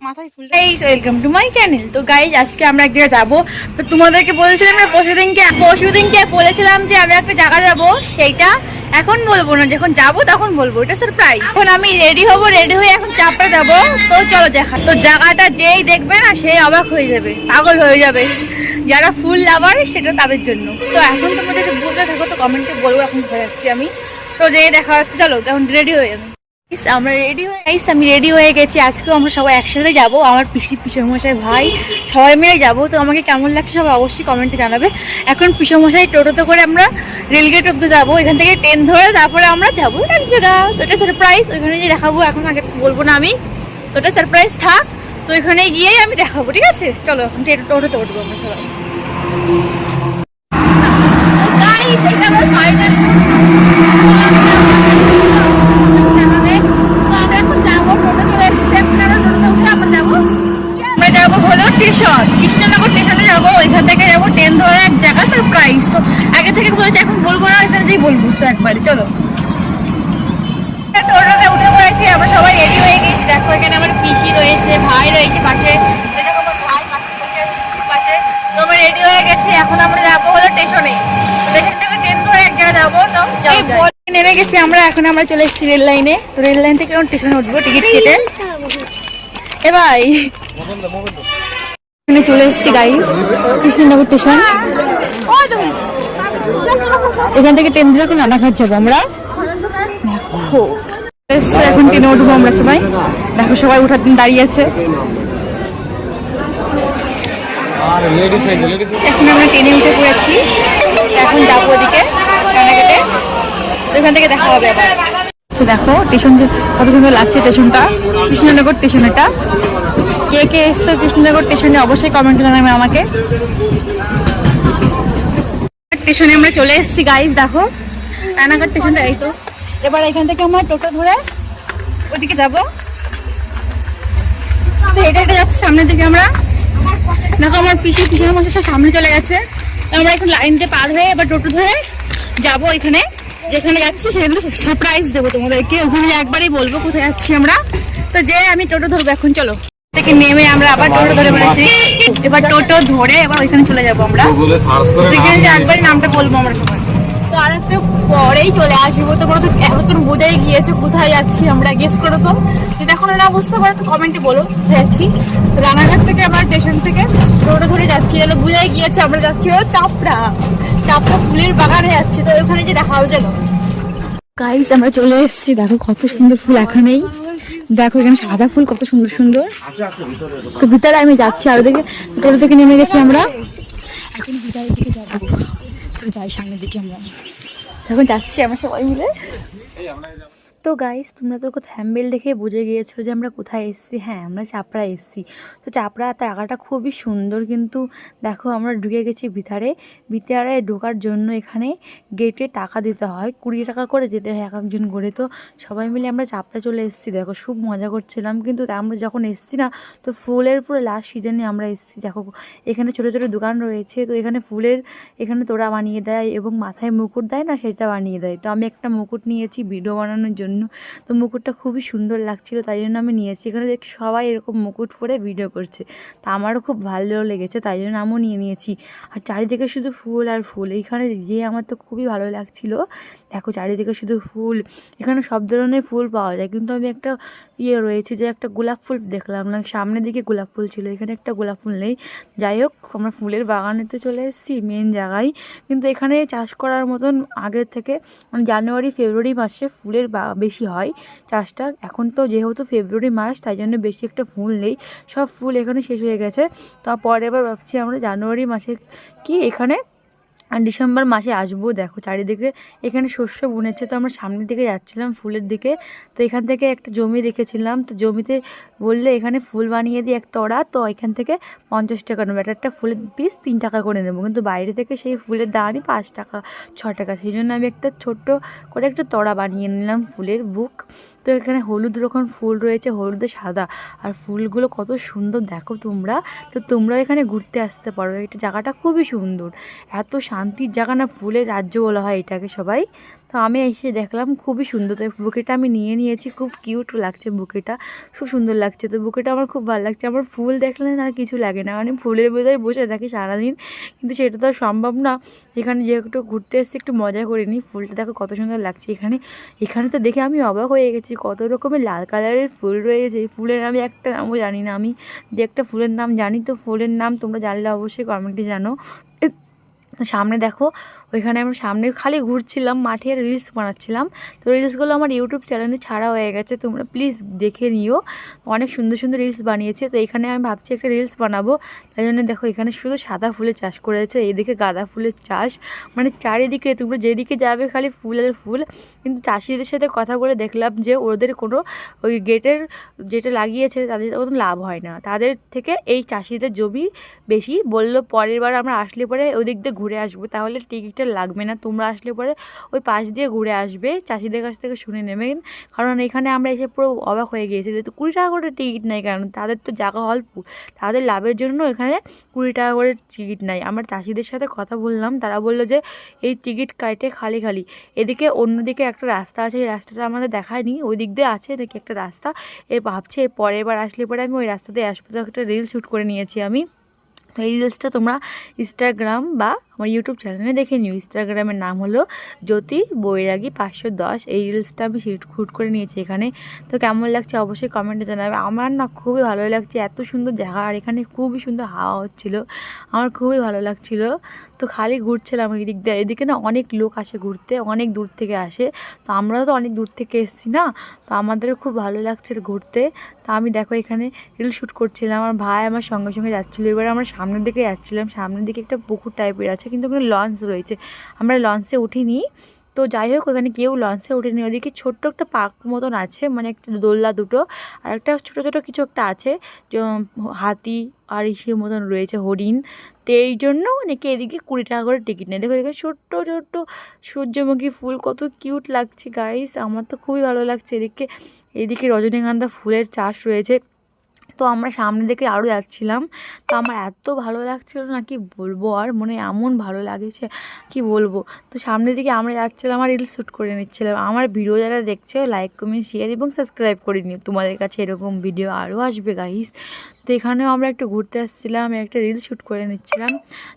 মাথায় ফুল। Guys welcome to my channel. তো গাইস আজকে আমরা এক জায়গায় যাবো। তো তোমাদেরকে বলেছিলাম না পরশুদিনকে বলেছিলাম যে আমি একটা জায়গা যাবো, সেইটা এখন বলবো না, যখন যাবো তখন বলবো, এটা সারপ্রাইজ। এখন আমি রেডি হবো, রেডি হয়ে এখন চাপড়া যাবো। তো চলো দেখা। তো জায়গাটা যেই দেখবে না সেই অবাক হয়ে যাবে, পাগল হয়ে যাবে। যারা ফুল লাভার সেটা তাদের জন্য। তো এখন তোমরা যদি বুঝতে থাকো তো কমেন্টে বলবো, এখন হয়ে যাচ্ছি আমি। তো যেই দেখা যাচ্ছে, চলো এখন রেডি হয়ে যাবে। আমি রেডি হয়ে গেছি। আজকেও আমরা সবাই একসাথে যাব, আমার পিসেমশাই ভাই সবাই মিলে যাব। তো আমাকে কেমন লাগছে সবাই অবশ্যই কমেন্টে জানাবে। এখন পিসেমশাই টোটোতে করে আমরা রেলগেট অব্দি যাবো, এখান থেকে ট্রেন ধরে তারপরে আমরা যাবো এক জায়গা। তো এটা সারপ্রাইজ, ওইখানে গিয়ে দেখাবো, এখন আগে বলবো না আমি। তো এটা সারপ্রাইজ থাক, তো ওইখানে গিয়েই আমি দেখাবো, ঠিক আছে? চলো এখন টোটোতে উঠবো আমরা সবাই। ফাইনাল কৃষ্ণনগর স্টেশনে যাবো, ওইখান থেকে যাবো ট্রেন ধরে এক জায়গা সারপ্রাইজ। তো আগে থেকে বলেছি, এখন বলবো না, এখানে যেই বলবো তো একবারে। চলো টোটোতে উঠে পড়েছি, আমরা সবাই রেডি হয়ে গেছি। দেখো এখানে আমার পিসি রয়েছে, ভাই রয়েছে পাশে, আমার ভাই পাশে। তো আমরা রেডি হয়ে গেছি, এখন আমরা যাবো হলো স্টেশনে। স্টেশন থেকে ট্রেন ধরে এক জায়গায় যাবো। নেমে গেছি আমরা, এখন আমরা চলে এসেছি রেল লাইনে। তো রেল লাইন থেকে এখন স্টেশনে উঠবো টিকিট কেটে। এ ভাই চলে এসেছি গাইস কৃষ্ণনগর স্টেশন। এখান থেকে ট্রেন ধরে এখন রানাঘাট যাবো আমরা। এখন ট্রেনে উঠবো আমরা সবাই। দেখো সবাই উঠার দিন দাঁড়িয়ে আছে। এখন আমরা ট্রেনে উঠে পড়েছি, এখন যাবো ওদিকে রানাঘাটে। ওইখান থেকে দেখা হবে আবার। দেখো স্টেশন কত সুন্দর লাগছে, স্টেশনটা কৃষ্ণনগর স্টেশন। এটা কে কে এসছো কৃষ্ণনগর স্টেশনে অবশ্যই কমেন্টে জানাবে আমাকে। স্টেশনে আমরা চলে এসেছি গাইস, দেখো রানাঘাট স্টেশনটা। এই তো এবার এখান থেকে আমরা টোটো ধরে ওদিকে যাবো। তো এটা যাচ্ছে সামনের দিকে আমরা। দেখো আমার পিছনের মাসে সব সামনে চলে গেছে। আমরা এখন লাইন দিয়ে পার হয়ে এবার টোটো ধরে যাবো। এখানে যেখানে যাচ্ছি সেখানে সারপ্রাইজ দেবো তোমাদেরকে, ওখানে একবারই বলবো কোথায় যাচ্ছি আমরা। তো যে আমি টোটো ধরবো এখন। চলো থেকে নেমে আমরা আবার টোটো ধরে বেড়েছি। এবার টোটো ধরে এবার ওইখানে চলে যাবো আমরা। একবারই নামটা বলবো আমরা সবাই। তো আর একটু পরেই চলে আসবো। তো এখন বোঝাই গিয়েছে কোথায় যাচ্ছি আমরা, গেস করো তো। যদি এখন না বুঝতে পারো তো কমেন্টে বলো কোথায় যাচ্ছি। তো রানাঘাট থেকে আবার স্টেশন থেকে টোটো ধরে যাচ্ছি, তাহলে বুঝাই গিয়েছে আমরা যাচ্ছি হলো চাপড়া ফুলের বাগানে যাচ্ছি। তো ওখানে যে দেখা হবে। চলো গাইস আমরা চলে এসেছি, দেখো কত সুন্দর ফুল এখানেই। দেখো এখানে সাদা ফুল কত সুন্দর সুন্দর। তো ভিতরে আমি যাচ্ছি, আর ওদিকে টোটো থেকে নেমে গেছি আমরা, এখন ভিতরের দিকে যাবো। তো যাই সামনের দিকে আমরা এখন যাচ্ছি আমরা সবাই মিলে। তো গাইস তোমরা তো থ্যাম্বনেল দেখে বুঝে গিয়েছো যে আমরা কোথায় এসেছি। হ্যাঁ, আমরা চাপড়া এসেছি। তো চাপড়া জায়গাটা খুবই সুন্দর, কিন্তু দেখো আমরা ঢুকে গেছি ভিতরে ঢোকার জন্য এখানে গেটে টাকা দিতে হয়, 20 টাকা করে যেতে হয় এক একজন করে। তো সবাই মিলে আমরা চাপড়া চলে এসেছি। দেখো খুব মজা করছিলাম, কিন্তু আমরা যখন এসেছি না, তো ফুলের পুরো লাস্ট সিজনে আমরা এসেছি। দেখো এখানে ছোটো ছোটো দোকান রয়েছে, তো এখানে ফুলের এখানে তোড়া বানিয়ে দেয় এবং মাথায় মুকুট দেয় না, সেটা বানিয়ে দেয়। তো আমি একটা মুকুট নিয়েছি ভিডিও বানানোর জন্য। তো মুকুটটা খুবই সুন্দর লাগছিল, তাই জন্য আমি নিয়েছি। এখানে দেখছি সবাই এরকম মুকুট পরে ভিডিও করছে, তো আমারও খুব ভালো লেগেছে, তাই জন্য আমিও নিয়ে নিয়েছি। আর চারিদিকে শুধু ফুল আর ফুল, এইখানে গিয়ে আমার তো খুবই ভালো লাগছিল। দেখো চারিদিকে শুধু ফুল, এখানে সব ধরনের ফুল পাওয়া যায়, কিন্তু আমি একটা রয়েছে যে একটা গোলাপ ফুল দেখলাম না, সামনের দিকে গোলাপ ফুল ছিল, এখানে একটা গোলাপ ফুল নেই। যাই হোক আমরা ফুলের বাগানেতে চলে এসেছি, মেন জায়গায়। কিন্তু এখানে চাষ করার মতন আগের থেকে জানুয়ারি ফেব্রুয়ারি মাসে ফুলের বেশি হয় চাষটা। এখন তো যেহেতু ফেব্রুয়ারি মাস, তাই জন্য বেশি একটা ফুল নেই, সব ফুল এখানে শেষ হয়ে গেছে। তারপরে এবার ভাবছি আমরা জানুয়ারি মাসে কি এখানে ডিসেম্বর মাসে আসবো। দেখো চারিদিকে এখানে শস্য বুনেছে, তো আমরা সামনের দিকে যাচ্ছিলাম ফুলের দিকে। তো এখান থেকে একটা জমি দেখেছিলাম, তো জমিতে বললে এখানে ফুল বানিয়ে দিই এক তড়া, তো এখান থেকে 50 টাকা নেবো, একটা ফুলের পিস 3 টাকা করে নেবো। কিন্তু বাইরে থেকে সেই ফুলের দামই 5 টাকা 6 টাকা, সেই জন্য আমি একটা ছোট্ট করে একটা তড়া বানিয়ে নিলাম ফুলের বুক। তো এখানে হলুদ রকম ফুল রয়েছে, হলুদে সাদা, আর ফুলগুলো কত সুন্দর দেখো তোমরা। তো তোমরা এখানে ঘুরতে আসতে পারো, এটা জায়গাটা খুবই সুন্দর, এত শান্তি শান্তির জায়গা না, ফুলের রাজ্য বলা হয় এটাকে সবাই। তো আমি এসে দেখলাম খুবই সুন্দর, তো বুকেটা আমি নিয়েছি, খুব কিউট লাগছে বুকেটা, খুব সুন্দর লাগছে। তো বুকেটা আমার খুব ভালো লাগছে। আমার ফুল দেখলে না আর কিছু লাগে না, মানে ফুলের বোঝায় বসে থাকি সারাদিন, কিন্তু সেটা তো আর সম্ভব না। এখানে যেহেতু ঘুরতে এসেছি একটু মজা করে নিই। ফুলটা দেখো কত সুন্দর লাগছে এখানে। এখানে তো দেখে আমি অবাক হয়ে গেছি, কত রকমের লাল কালারের ফুল রয়েছে। এই ফুলের আমি একটা নামও জানি না, আমি যে একটা ফুলের নাম জানি, তো ফুলের নাম তোমরা জানলে অবশ্যই কমেন্টে জানো। সামনে দেখো, ওইখানে আমরা সামনে খালি ঘুরছিলাম, মাঠে রিলস বানাচ্ছিলাম। তো রিলসগুলো আমার ইউটিউব চ্যানেলে ছাড়া হয়ে গেছে, তোমরা প্লিজ দেখে নিও, অনেক সুন্দর সুন্দর রিলস বানিয়েছে। তো এখানে আমি ভাবছি একটা রিলস বানাবো, তাই জন্য দেখো এখানে শুধু সাদা ফুলের চাষ করেছে, এদিকে গাঁদা ফুলের চাষ, মানে চারিদিকে তোমরা যেদিকে যাবে খালি ফুল আর ফুল। কিন্তু চাষিদের সাথে কথা বলে দেখলাম যে ওদের কোনো ওই গেটের যেটা লাগিয়েছে তাদের কোনো লাভ হয় না, তাদের থেকে এই চাষিদের জমি বেশি। বললো পরের বার আমরা আসলে পরে ওই দিক দিয়ে ঘুরে আসবো, তাহলে টিকিটটা লাগবে না, তোমরা আসলে পরে ওই পাশ দিয়ে ঘুরে আসবে, চাষিদের কাছ থেকে শুনে নেবেন। কারণ এখানে আমরা এসে পুরো অবাক হয়ে গিয়েছি যে 20 টাকা করে টিকিট নেয়, কারণ তাদের তো জায়গা অল্প, তাদের লাভের জন্য এখানে 20 টাকা করে টিকিট নেয়। আমরা চাষিদের সাথে কথা বললাম, তারা বললো যে এই টিকিট কাটে খালি খালি। এদিকে অন্যদিকে একটা রাস্তা আছে, এই রাস্তাটা আমাদের দেখায়নি, ওই দিক দিয়ে আছে দেখি একটা রাস্তা। ভাবছি পরের বার আসলে পরে আমি ওই রাস্তাতে আসবো। তো একটা রিল শ্যুট করে নিয়েছি আমি। তো এই রিলসটা তোমরা ইনস্টাগ্রাম বা আমার ইউটিউব চ্যানেলে দেখে নিও। ইনস্টাগ্রামের নাম হলো জ্যোতি বৈরাগী 510। এই রিলসটা আমি শ্যুট করে নিয়েছি এখানে। তো কেমন লাগছে অবশ্যই কমেন্টে জানাবে। আমার না খুবই ভালো লাগছে, এত সুন্দর জায়গা, আর এখানে খুবই সুন্দর হাওয়া হচ্ছিলো, আমার খুবই ভালো লাগছিলো। তো খালি ঘুরছিলাম এই দিক দিয়ে। এদিকে না অনেক লোক আসে ঘুরতে, অনেক দূর থেকে আসে, তো আমরাও তো অনেক দূর থেকে এসেছি না, তো আমাদেরও খুব ভালো লাগছে ঘুরতে। তো আমি দেখো এখানে রিল শ্যুট করছিলাম, আমার ভাই আমার সঙ্গে সঙ্গে যাচ্ছিলো। এবার আমরা সামনের দিকে যাচ্ছিলাম, সামনের দিকে একটা পুকুর টাইপের আছে, কিন্তু ওখানে লঞ্চ রয়েছে, আমরা লঞ্চে উঠিনি। তো যাই হোক, ওখানে কেউ লঞ্চে ওঠেনি। ওদিকে ছোট্ট একটা পার্ক মতন আছে, মানে একটা দোলনা দুটো, আর একটা ছোটো ছোটো কিছু একটা আছে, হাতি আর ইসের মতন রয়েছে, হরিণ। তো এই জন্য নাকি এদিকে 20 টাকা করে টিকিট নেই। দেখো এখানে ছোট্ট ছোট্ট সূর্যমুখী ফুল, কত কিউট লাগছে গাইস, আমার তো খুবই ভালো লাগছে। এদিকে রজনীগন্ধা ফুলের চাষ রয়েছে। তো আমরা সামনের দিকে আরও যাচ্ছিলাম, তো আমার এত ভালো লাগছিলো না কি বলবো, আর মনে এমন ভালো লাগছে কি বলবো। তো সামনের দিকে আমরা যাচ্ছিলাম আর রিল শ্যুট করে নিচ্ছিলাম। আমার ভিডিও যারা দেখছে লাইক কমেন্ট শেয়ার এবং সাবস্ক্রাইব করে নিও, তোমাদের কাছে এরকম ভিডিও আরও আসবে গাইস। তো এখানেও আমরা একটু ঘুরতে আসছিলাম, একটা রিল শ্যুট করে নিচ্ছিলাম।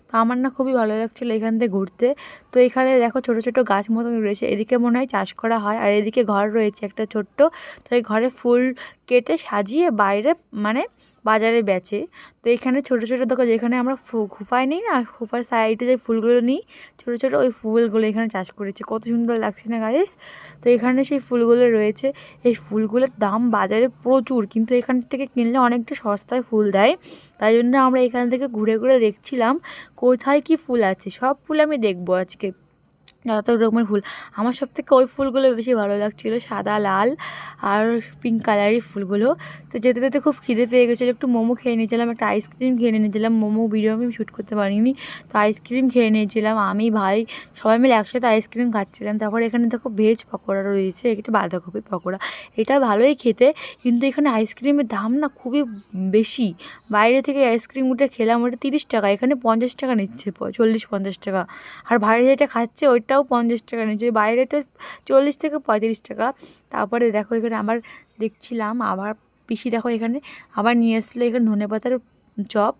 তো আমার না খুবই ভালো লাগছিলো এখান থেকে ঘুরতে। তো এখানে দেখো ছোটো ছোটো গাছ মতন রয়েছে, এদিকে মনে হয় চাষ করা হয়, আর এদিকে ঘর রয়েছে একটা ছোট্ট। তো এই ঘরে ফুল কেটে সাজিয়ে বাইরে মানে বাজারে বেচে। তো এখানে ছোটো ছোটো দেখো, যেখানে আমরা খোপায় নিই না, খোপার সাইডে যে ফুলগুলো নিই ছোটো ছোটো, ওই ফুলগুলো এখানে চাষ করেছে, কত সুন্দর লাগছে না গাইস। তো এখানে সেই ফুলগুলো রয়েছে, এই ফুলগুলোর দাম বাজারে প্রচুর, কিন্তু এখান থেকে কিনলে অনেকটা সস্তায় ফুল দেয়। তাই জন্য আমরা এখান থেকে ঘুরে ঘুরে দেখছিলাম কোথায় কি ফুল আছে, সব ফুল আমি দেখবো আজকে, যত রকমের ফুল। আমার সব থেকে ওই ফুলগুলো বেশি ভালো লাগছিলো, সাদা লাল আর পিঙ্ক কালারের ফুলগুলো। তো যেতে যেতে খুব খিদে পেয়ে গেছিলো, একটু মোমো খেয়ে নিয়েছিলাম, একটা আইসক্রিম খেয়ে নিয়েছিলাম। মোমো ভিডিও আমি শ্যুট করতে পারিনি, তো আইসক্রিম খেয়ে নিয়েছিলাম আমি ভাই, সবাই মিলে একসাথে আইসক্রিম খাচ্ছিলাম। তারপরে এখানে দেখো ভেজ পকোড়া রয়েছে, একটা বাঁধাকপি পকোড়া, এটা ভালোই খেতে, কিন্তু এখানে আইসক্রিমের দাম না খুবই বেশি। বাইরে থেকে আইসক্রিম ওটা খেলাম, ওটা 30 টাকা, এখানে 50 টাকা নিচ্ছে, 40-50 টাকা। আর বাইরে যেটা খাচ্ছে ওইটাও 50 টাকা নিচ্ছে, বাইরেটা 40 থেকে 35 টাকা। তারপরে দেখো এখানে আবার দেখছিলাম, আবার পিসি দেখো এখানে আবার নিয়ে এসছিলো এখানে ধনেপাতার চপ।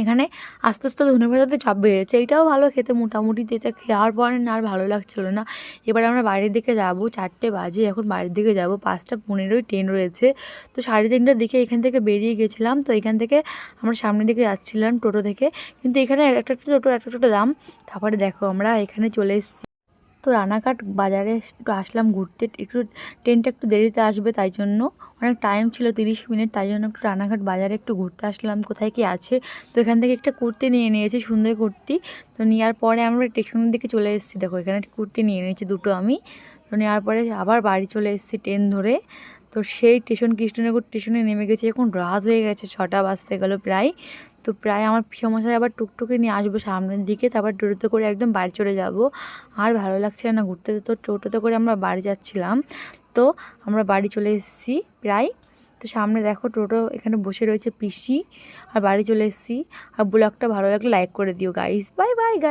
এখানে আস্তে আস্তে ধনেপাতাতে চপ বেরিয়েছে, এইটাও ভালো খেতে মোটামুটি, এটা খাওয়ার পরে না আর ভালো লাগছিলো না। এবার আমরা বাড়ির দিকে যাবো, 4টে বাজে এখন, বাড়ির দিকে যাবো, 5:15 ট্রেন রয়েছে। তো 3:30টার দিকে এখান থেকে বেরিয়ে গেছিলাম। তো এখান থেকে আমরা সামনের দিকে যাচ্ছিলাম টোটো থেকে, কিন্তু এখানে একটা টোটো দাম। তারপরে দেখো আমরা এখানে চলে এসেছি। তো রানাঘাট বাজারে একটু আসলাম ঘুরতে, একটু ট্রেনটা একটু দেরিতে আসবে, তাই জন্য অনেক টাইম ছিল 30 মিনিট, তাই জন্য একটু রানাঘাট বাজারে একটু ঘুরতে আসলাম কোথায় কি আছে। তো এখান থেকে একটা কুর্তি নিয়ে নিয়েছি, সুন্দর কুর্তি। তো নেওয়ার পরে আমরা স্টেশনের দিকে চলে এসেছি, দেখো এখানে কুর্তি নিয়ে নিয়েছি দুটো আমি। তো নেওয়ার পরে আবার বাড়ি চলে এসেছি ট্রেন ধরে। তো সেই কৃষ্ণনগর স্টেশনে নেমে গেছি, এখন রাত হয়ে গেছে, 6টা বাজতে গেল প্রায়। তো প্রায় আমার সমস্যায় আবার টুকটুকি নিয়ে আসবো সামনের দিকে, তারপর টোটোতে করে একদম বাড়ি চলে যাব। আর ভালো লাগছে না ঘুরতে, তো টোটোতে করে আমরা বাড়ি যাচ্ছিলাম। তো আমরা বাড়ি চলে এসেছি প্রায়। তো সামনে দেখো টোটো এখানে বসে রয়েছে পিসি, আর বাড়ি চলে এসেছি। আর ব্লগটা ভালো লাগলে লাইক করে দিও গাইস, বাই বাই গাইস।